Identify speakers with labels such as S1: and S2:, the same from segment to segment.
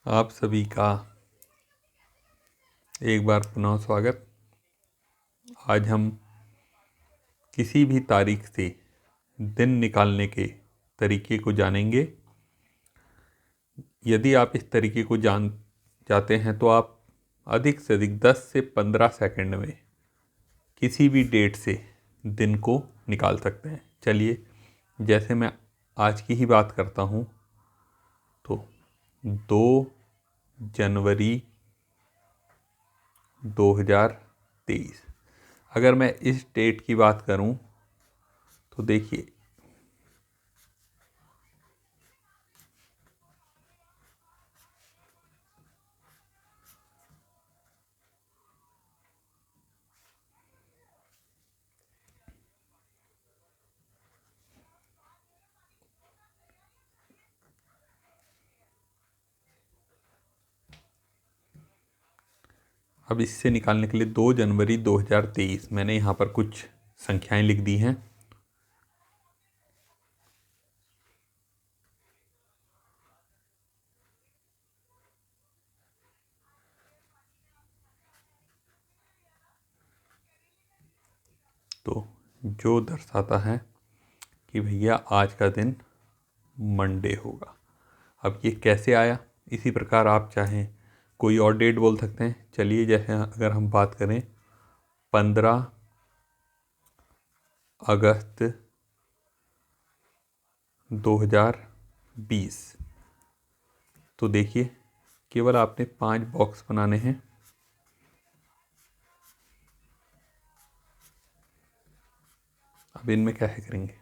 S1: आप सभी का एक बार पुनः स्वागत। आज हम किसी भी तारीख से दिन निकालने के तरीके को जानेंगे। यदि आप इस तरीके को जान जाते हैं तो आप अधिक से अधिक 10 से 15 सेकंड में किसी भी डेट से दिन को निकाल सकते हैं। चलिए, जैसे मैं आज की ही बात करता हूँ तो 2 जनवरी 2023। अगर मैं इस डेट की बात करूं तो देखिए, अब इससे निकालने के लिए 2 जनवरी 2023 मैंने यहाँ पर कुछ संख्याएं लिख दी हैं। तो जो दर्शाता है कि भैया आज का दिन मंडे होगा। अब ये कैसे आया, इसी प्रकार आप चाहें कोई और डेट बोल सकते हैं। चलिए, जैसे अगर हम बात करें 15 अगस्त 2020, तो देखिए केवल आपने 5 बॉक्स बनाने हैं। अब इनमें क्या है करेंगे,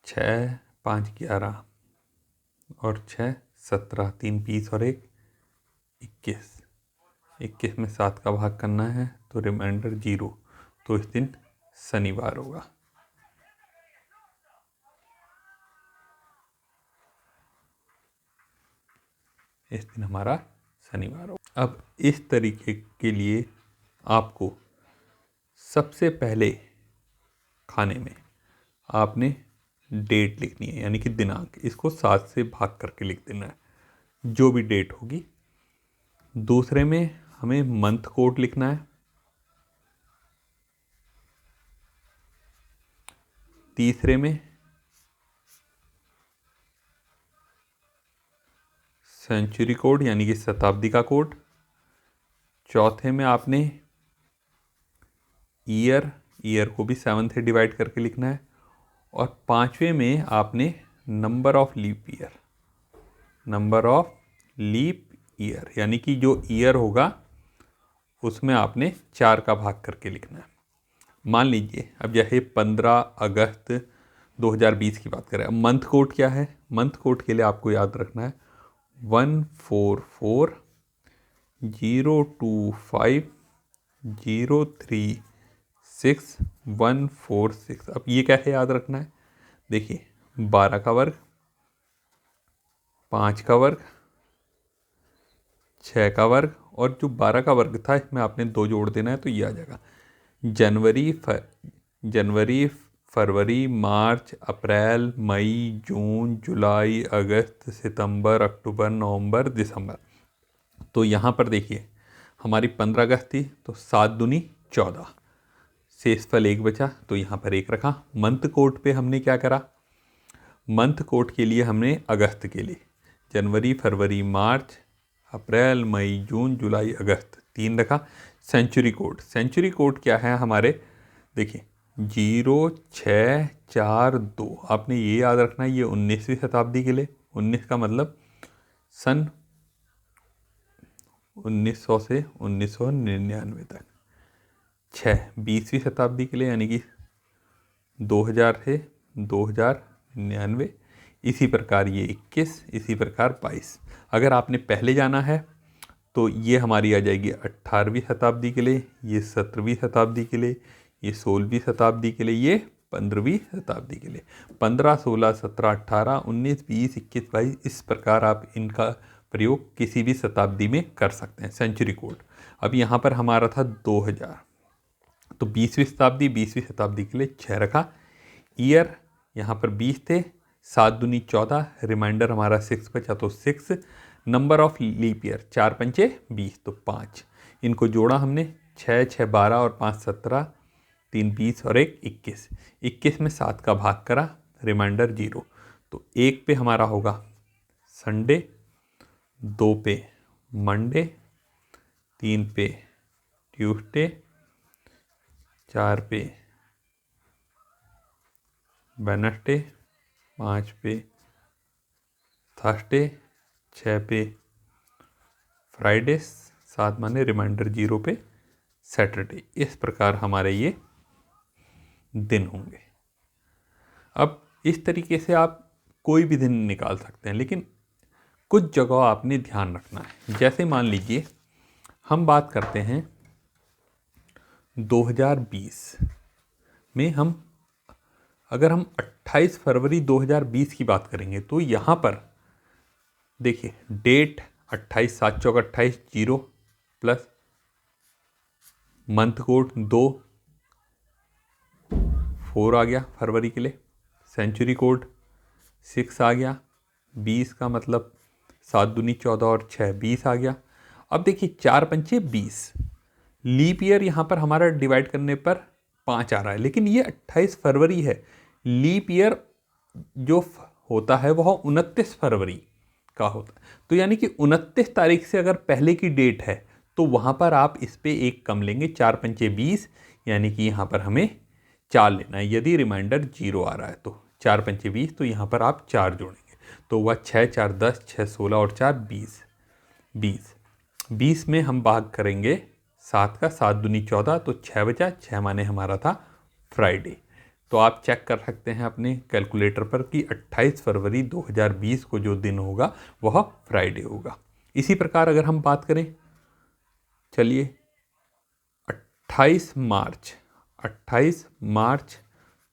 S1: छः 5 11 और 6 17, 3 20 और 1 21। 21 में 7 का भाग करना है तो रिमाइंडर 0। तो इस दिन शनिवार होगा। इस दिन हमारा शनिवार होगा। अब इस तरीके के लिए आपको सबसे पहले खाने में आपने डेट लिखनी है, यानी कि दिनांक। इसको 7 से भाग करके लिख देना है, जो भी डेट होगी। दूसरे में हमें मंथ कोड लिखना है। तीसरे में सेंचुरी कोड, यानी कि शताब्दी का कोड। चौथे में आपने ईयर को भी 7 से डिवाइड करके लिखना है। और पांचवें में आपने नंबर ऑफ लीप ईयर, यानी कि जो ईयर होगा उसमें आपने 4 का भाग करके लिखना है। मान लीजिए अब जैसे 15 अगस्त 2020 की बात करें। अब मंथ कोड क्या है? मंथ कोड के लिए आपको याद रखना है 144,025,036,146। अब ये कैसे याद रखना है? देखिए, 12 का वर्ग, 5 का वर्ग, 6 का वर्ग, और जो 12 का वर्ग था इसमें आपने 2 जोड़ देना है तो ये आ जाएगा। जनवरी, फरवरी, मार्च, अप्रैल, मई, जून, जुलाई, अगस्त, सितंबर, अक्टूबर, नवंबर, दिसंबर। तो यहाँ पर देखिए, हमारी 15 अगस्त थी तो 7 दूनी 14, शेषफल 1 बचा तो यहाँ पर 1 रखा। मंथ कोड पे हमने क्या करा? मंथ कोड के लिए हमने अगस्त के लिए जनवरी, फरवरी, मार्च, अप्रैल, मई, जून, जुलाई, अगस्त 3 रखा। सेंचुरी कोड क्या है हमारे? देखिए, 0642। आपने ये याद रखना है, ये 19वीं शताब्दी के लिए। 19 का मतलब सन 1900 से 1999 तक। 6 20वीं शताब्दी के लिए, यानी कि 2000 से 2099। इसी प्रकार ये 21, इसी प्रकार 22। अगर आपने पहले जाना है तो ये हमारी आ जाएगी 18वीं शताब्दी के लिए, ये 17वीं शताब्दी के लिए, ये 16वीं शताब्दी के लिए, ये 15वीं शताब्दी के लिए। 15, 16, 17, 18, 19, 20, 21, 22 इस प्रकार आप इनका प्रयोग किसी भी शताब्दी में कर सकते हैं। सेंचुरी कोड अब यहाँ पर हमारा था 2000, तो 20वीं शताब्दी 20वीं शताब्दी के लिए 6 रखा। ईयर यहाँ पर 20 थे, 7 दूनी 14, रिमाइंडर हमारा 6 बचा तो 6। नंबर ऑफ लीप ईयर 4 पंचे 20 तो 5, इनको जोड़ा हमने 6 6 12 और 5 17, 3 20 और 1 21। 21 में 7 का भाग करा, रिमाइंडर 0। तो 1 पे हमारा होगा संडे, 2 पे मंडे, 3 पे ट्यूसडे, 4 पे वेडनेसडे, 5 पे थर्सडे, 6 पे फ्राइडे, 7 माने रिमाइंडर 0 पे सैटरडे। इस प्रकार हमारे ये दिन होंगे। अब इस तरीके से आप कोई भी दिन निकाल सकते हैं, लेकिन कुछ जगह आपने ध्यान रखना है। जैसे मान लीजिए हम बात करते हैं 2020 में, अगर हम 28 फरवरी 2020 की बात करेंगे तो यहाँ पर देखिए डेट 28, 7 चौक 28, 0 प्लस मंथ कोड 2, 4 आ गया फरवरी के लिए, सेंचुरी कोड 6 आ गया, 20 का मतलब 7 दूनी 14 और 6 20 आ गया। अब देखिए 4 पंचे 20, लीप ईयर यहाँ पर हमारा डिवाइड करने पर 5 आ रहा है, लेकिन ये 28 फरवरी है। लीप ईयर जो होता है वह 29 फरवरी का होता है, तो यानी कि 29 तारीख से अगर पहले की डेट है तो वहाँ पर आप इस पे एक कम लेंगे, 4 पंचे 20, यानी कि यहाँ पर हमें 4 लेना है। यदि रिमाइंडर 0 आ रहा है तो 4 पंचे 20, तो यहाँ पर आप 4 जोड़ेंगे तो वह 6 4 10, 6 16 और 4 20। 20 में हम भाग करेंगे 7 का, 7 दूनी 14 तो 6 बचा, 6 माने हमारा था फ्राइडे। तो आप चेक कर सकते हैं अपने कैलकुलेटर पर कि 28 फरवरी 2020 को जो दिन होगा वह फ्राइडे होगा। इसी प्रकार अगर हम बात करें, चलिए 28 मार्च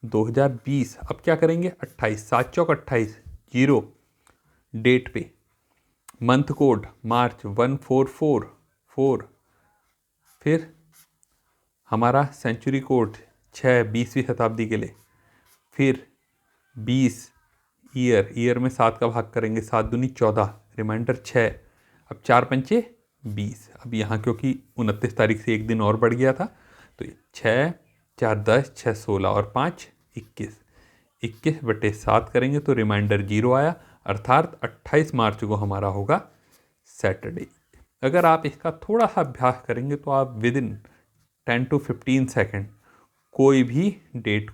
S1: 2020, अब क्या करेंगे 28, 7 चौक 28, 0 डेट पे, मंथ कोड मार्च 1444, फिर हमारा सेंचुरी कोड 6 20वीं शताब्दी के लिए, फिर 20 ईयर में 7 का भाग करेंगे, 7 दूनी 14, रिमाइंडर 6, अब 4 पंचे 20। अब यहाँ क्योंकि 29 तारीख से एक दिन और बढ़ गया था तो 6 4 10, 6 16 और 5 21, 21 बटे 7 करेंगे तो रिमाइंडर 0 आया, अर्थात 28 मार्च को हमारा होगा सैटरडे। अगर आप इसका थोड़ा सा अभ्यास करेंगे तो आप विद इन 10 to 15 सेकेंड कोई भी डेट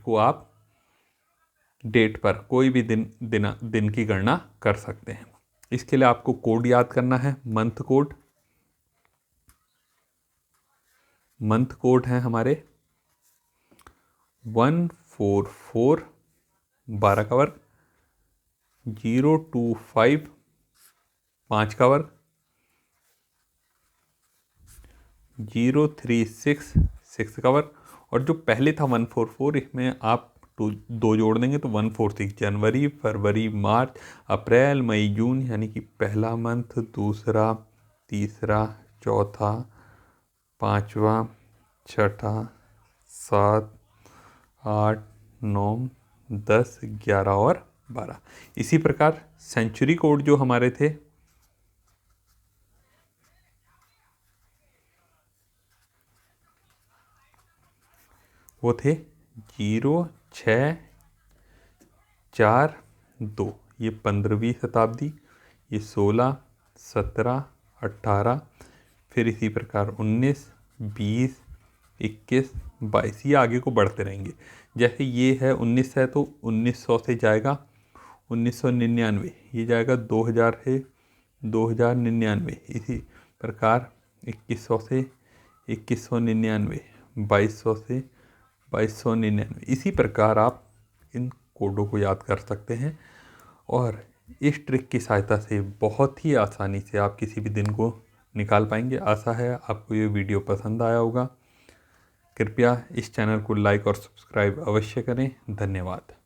S1: पर कोई भी दिन की गणना कर सकते हैं। इसके लिए आपको कोड याद करना है। मंथ कोड है हमारे 144, 12 का वर्ग, 025, 5 का वर्ग, 036, 6 का वर्ग, और जो पहले था 144 इसमें आप 2 जोड़ देंगे तो 146। जनवरी, फरवरी, मार्च, अप्रैल, मई, जून, यानी कि पहला मंथ, दूसरा, तीसरा, चौथा, पाँचवा, छठा, 7, 8, 9, 10, 11 और 12। इसी प्रकार सेंचुरी कोड जो हमारे थे वो थे 0 6 4 2, ये 15वीं शताब्दी, ये 16 17 18, फिर इसी प्रकार 19 20 21 22, ये आगे को बढ़ते रहेंगे। जैसे ये है 19 है तो 1900 से जाएगा 1999, ये जाएगा 2000 है 2099, इसी प्रकार 2100 से 2199, 2200 से 2299। इसी प्रकार आप इन कोडों को याद कर सकते हैं और इस ट्रिक की सहायता से बहुत ही आसानी से आप किसी भी दिन को निकाल पाएंगे। आशा है आपको ये वीडियो पसंद आया होगा। कृपया इस चैनल को लाइक और सब्सक्राइब अवश्य करें। धन्यवाद।